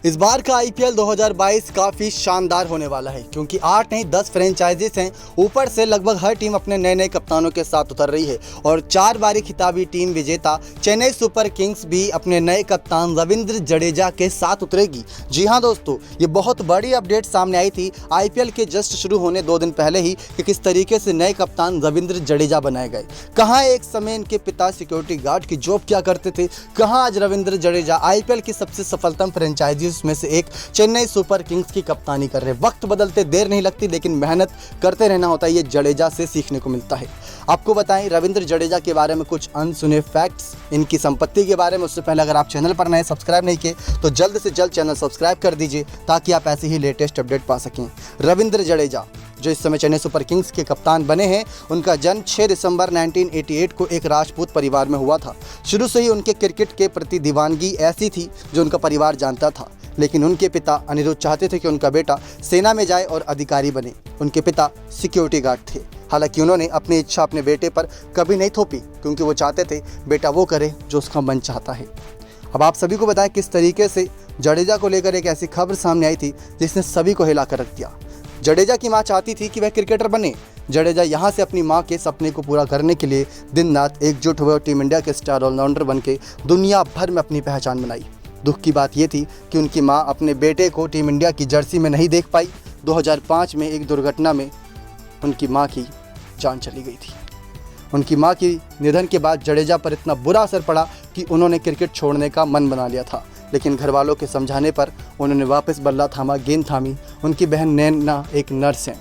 इस बार का आईपीएल 2022 काफ़ी शानदार होने वाला है क्योंकि 8 नहीं 10 फ्रेंचाइजीज हैं। ऊपर से लगभग हर टीम अपने नए नए कप्तानों के साथ उतर रही है और 4 बारी खिताबी टीम विजेता चेन्नई सुपर किंग्स भी अपने नए कप्तान रविंद्र जडेजा के साथ उतरेगी। जी हाँ दोस्तों, ये बहुत बड़ी अपडेट सामने आई थी आईपीएल के जस्ट शुरू होने 2 दिन पहले ही कि किस तरीके से नए कप्तान रविंद्र जडेजा बनाए गए। कहाँ एक समय इनके पिता सिक्योरिटी गार्ड की जॉब किया करते थे, कहाँ आज रविंद्र जडेजा आईपीएल की सबसे सफलतम फ्रेंचाइजी में से एक चेन्नई सुपर किंग्स की कप्तानी कर रहे। वक्त बदलते देर नहीं लगती, लेकिन मेहनत करते रहना होता है, ये जडेजा से सीखने को मिलता है। आपको बताएं रविंद्र जडेजा के बारे में कुछ अनसुने फैक्ट्स, इनकी संपत्ति के बारे में। उससे पहले अगर आप चैनल पर नए सब्सक्राइब नहीं किए तो जल्द से जल्द चैनल सब्सक्राइब कर दीजिए ताकि आप ऐसे ही लेटेस्ट अपडेट पा सकें। रविंद्र जडेजा जो इस समय चेन्नई सुपर किंग्स के कप्तान बने हैं, उनका जन्म 6 दिसंबर 1988 को एक राजपूत परिवार में हुआ था। शुरू से ही उनके क्रिकेट के प्रति दीवानगी ऐसी थी जो उनका परिवार जानता था, लेकिन उनके पिता अनिरुद्ध चाहते थे कि उनका बेटा सेना में जाए और अधिकारी बने। उनके पिता सिक्योरिटी गार्ड थे। हालांकि उन्होंने अपनी इच्छा अपने बेटे पर कभी नहीं थोपी क्योंकि वो चाहते थे बेटा वो करे जो उसका मन चाहता है। अब आप सभी को बताएं किस तरीके से जडेजा को लेकर एक ऐसी खबर सामने आई थी जिसने सभी को हिला कर रख दिया। जडेजा की मां चाहती थी कि वह क्रिकेटर बने। जडेजा यहां से अपनी मां के सपने को पूरा करने के लिए दिन रात एकजुट हुए और टीम इंडिया के स्टार ऑलराउंडर बन के दुनिया भर में अपनी पहचान बनाई। दुख की बात यह थी कि उनकी मां अपने बेटे को टीम इंडिया की जर्सी में नहीं देख पाई। 2005 में एक दुर्घटना में उनकी मां की जान चली गई थी। उनकी मां के निधन के बाद जडेजा पर इतना बुरा असर पड़ा कि उन्होंने क्रिकेट छोड़ने का मन बना लिया था, लेकिन घर वालों के समझाने पर उन्होंने वापस बल्ला थामा, गेंद थामी। उनकी बहन नैना एक नर्स हैं।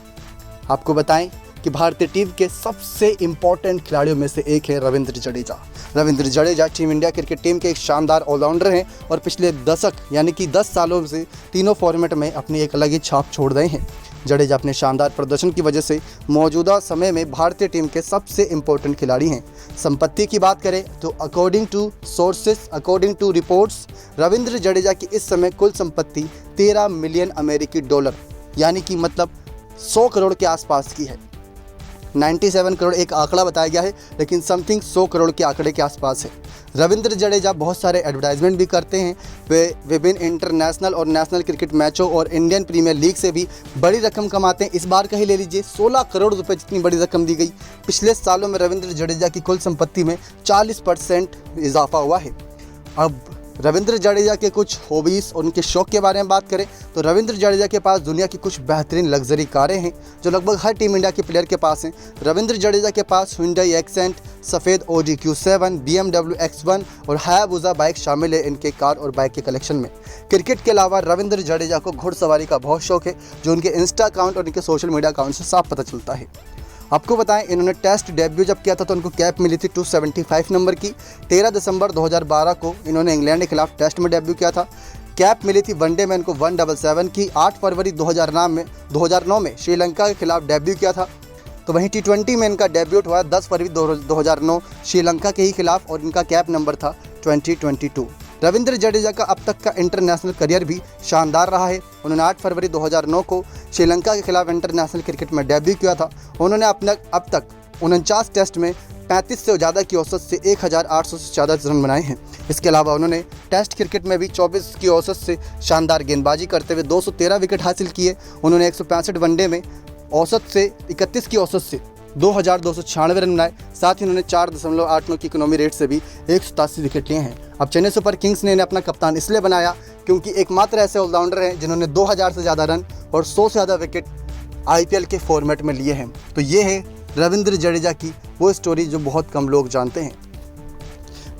आपको बताएं कि भारतीय टीम के सबसे इम्पोर्टेंट खिलाड़ियों में से एक है Ravindra Jadeja. Ravindra Jadeja team India cricket team के एक शानदार ऑलराउंडर हैं और पिछले दशक यानी कि 10 सालों से तीनों फॉर्मेट में अपनी एक अलग ही छाप छोड़ रहे हैं। जडेजा अपने शानदार प्रदर्शन की वजह से मौजूदा समय में भारतीय टीम के सबसे इम्पोर्टेंट खिलाड़ी हैं। संपत्ति की बात करें तो according to sources, according to reports, Ravindra Jadeja की इस समय कुल संपत्ति 13 मिलियन अमेरिकी डॉलर यानी कि मतलब 100 करोड़ के आसपास की है। 97 करोड़ एक आंकड़ा बताया गया है, लेकिन समथिंग 100 करोड़ के आंकड़े के आसपास है। रविंद्र जडेजा बहुत सारे एडवर्टाइजमेंट भी करते हैं। वे विभिन्न इंटरनेशनल और नेशनल क्रिकेट मैचों और इंडियन प्रीमियर लीग से भी बड़ी रकम कमाते हैं। इस बार का ही ले लीजिए, 16 करोड़ रुपए जितनी बड़ी रकम दी गई। पिछले सालों में रविंद्र जडेजा की कुल संपत्ति में 40% इजाफा हुआ है। अब रविंद्र जडेजा के कुछ हॉबीज़ और उनके शौक के बारे में बात करें तो रविंद्र जडेजा के पास दुनिया की कुछ बेहतरीन लग्जरी कारें हैं जो लगभग हर टीम इंडिया के प्लेयर के पास हैं। रविंद्र जडेजा के पास Hyundai एक्सेंट, सफ़ेद Audi Q7, BMW X1 और हायाबुसा बाइक शामिल है इनके कार और बाइक के कलेक्शन में। क्रिकेट के अलावा रविंद्र जडेजा को घुड़सवारी का बहुत शौक है जो उनके इंस्टा अकाउंट और उनके सोशल मीडिया अकाउंट से साफ पता चलता है। आपको बताएं इन्होंने टेस्ट डेब्यू जब किया था तो उनको कैप मिली थी 275 नंबर की। 13 दिसंबर 2012 को इन्होंने इंग्लैंड के खिलाफ टेस्ट में डेब्यू किया था। कैप मिली थी वनडे में इनको 177 की। 8 फरवरी 2009 में श्रीलंका के खिलाफ डेब्यू किया था। तो वहीं T20 में इनका डेब्यूट हुआ 10 फरवरी 2009 श्रीलंका के ही खिलाफ और इनका कैप नंबर था 2022। रविंद्र जडेजा का अब तक का इंटरनेशनल करियर भी शानदार रहा है। उन्होंने 8 फरवरी 2009 को श्रीलंका के खिलाफ इंटरनेशनल क्रिकेट में डेब्यू किया था। उन्होंने अब तक 49 टेस्ट में 35 से ज़्यादा की औसत से 1800 से ज़्यादा रन बनाए हैं। इसके अलावा उन्होंने टेस्ट क्रिकेट में भी 24 की औसत से शानदार गेंदबाजी करते हुए 213 विकेट हासिल किए। उन्होंने 165 वनडे में औसत से 31 की औसत से 2296 रन बनाए। साथ ही उन्होंने 4.89 की इकोनॉमी रेट से भी 187 विकेट लिए हैं। अब चेन्नई सुपर किंग्स ने इन्हें अपना कप्तान इसलिए बनाया क्योंकि एकमात्र ऐसे ऑलराउंडर हैं जिन्होंने 2000 से ज़्यादा रन और 100 से ज़्यादा विकेट आईपीएल के फॉर्मेट में लिए हैं। तो ये है रविंद्र जडेजा की वो स्टोरी जो बहुत कम लोग जानते हैं।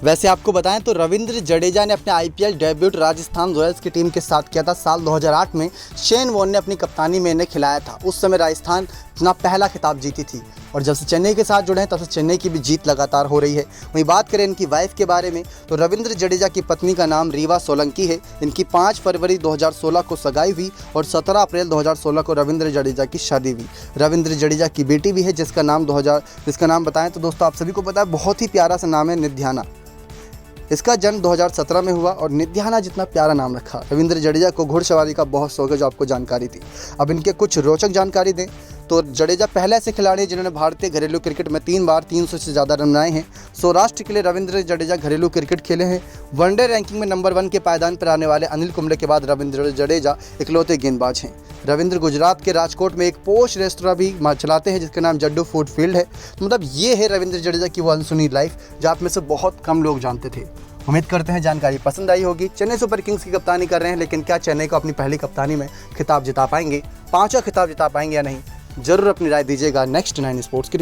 वैसे आपको बताएं तो रविंद्र जडेजा ने अपने आईपीएल डेब्यूट राजस्थान रॉयल्स की टीम के साथ किया था। साल 2008 में शेन वॉर्न ने अपनी कप्तानी में इन्हें खिलाया था। उस समय राजस्थान अपना पहला खिताब जीती थी और जब से चेन्नई के साथ जुड़े हैं तब से चेन्नई की भी जीत लगातार हो रही है। वहीं बात करें इनकी वाइफ के बारे में तो रविंद्र जडेजा की पत्नी का नाम रीवा सोलंकी है। इनकी 5 फरवरी 2016 को सगाई हुई और 17 अप्रैल 2016 को रविंद्र जडेजा की शादी हुई। रविंद्र जडेजा की बेटी भी है जिसका नाम बताएं तो दोस्तों आप सभी को पता है, बहुत ही प्यारा सा नाम है निध्याना। इसका जन्म 2017 में हुआ और निध्याना जितना प्यारा नाम रखा। रविंद्र जडेजा को घुड़सवारी का बहुत शौक है जो आपको जानकारी थी। अब इनके कुछ रोचक जानकारी दें तो जडेजा पहले ऐसे खिलाड़ी हैं जिन्होंने भारतीय घरेलू क्रिकेट में 3 बार 300 से ज़्यादा रन बनाए हैं। सौराष्ट्र के लिए रविंद्र जडेजा घरेलू क्रिकेट खेले हैं। वनडे रैंकिंग में नंबर 1 के पायदान पर आने वाले अनिल कुंबले के बाद रविंद्र जडेजा इकलौते गेंदबाज हैं। रविंद्र गुजरात के राजकोट में एक पोश रेस्तोरां भी चलाते हैं जिसका नाम जड्डू फूड फील्ड है। तो मतलब ये है रविंद्र जडेजा की वो अनसुनी लाइफ जो आप में से बहुत कम लोग जानते थे। उम्मीद करते हैं जानकारी पसंद आई होगी। चेन्नई सुपर किंग्स की कप्तानी कर रहे हैं, लेकिन क्या चेन्नई को अपनी पहली कप्तानी में खिताब जिता पाएंगे, 5वां खिताब जिता पाएंगे या नहीं? जरूर अपनी राय दीजिएगा नेक्स्ट 9 स्पोर्ट्स की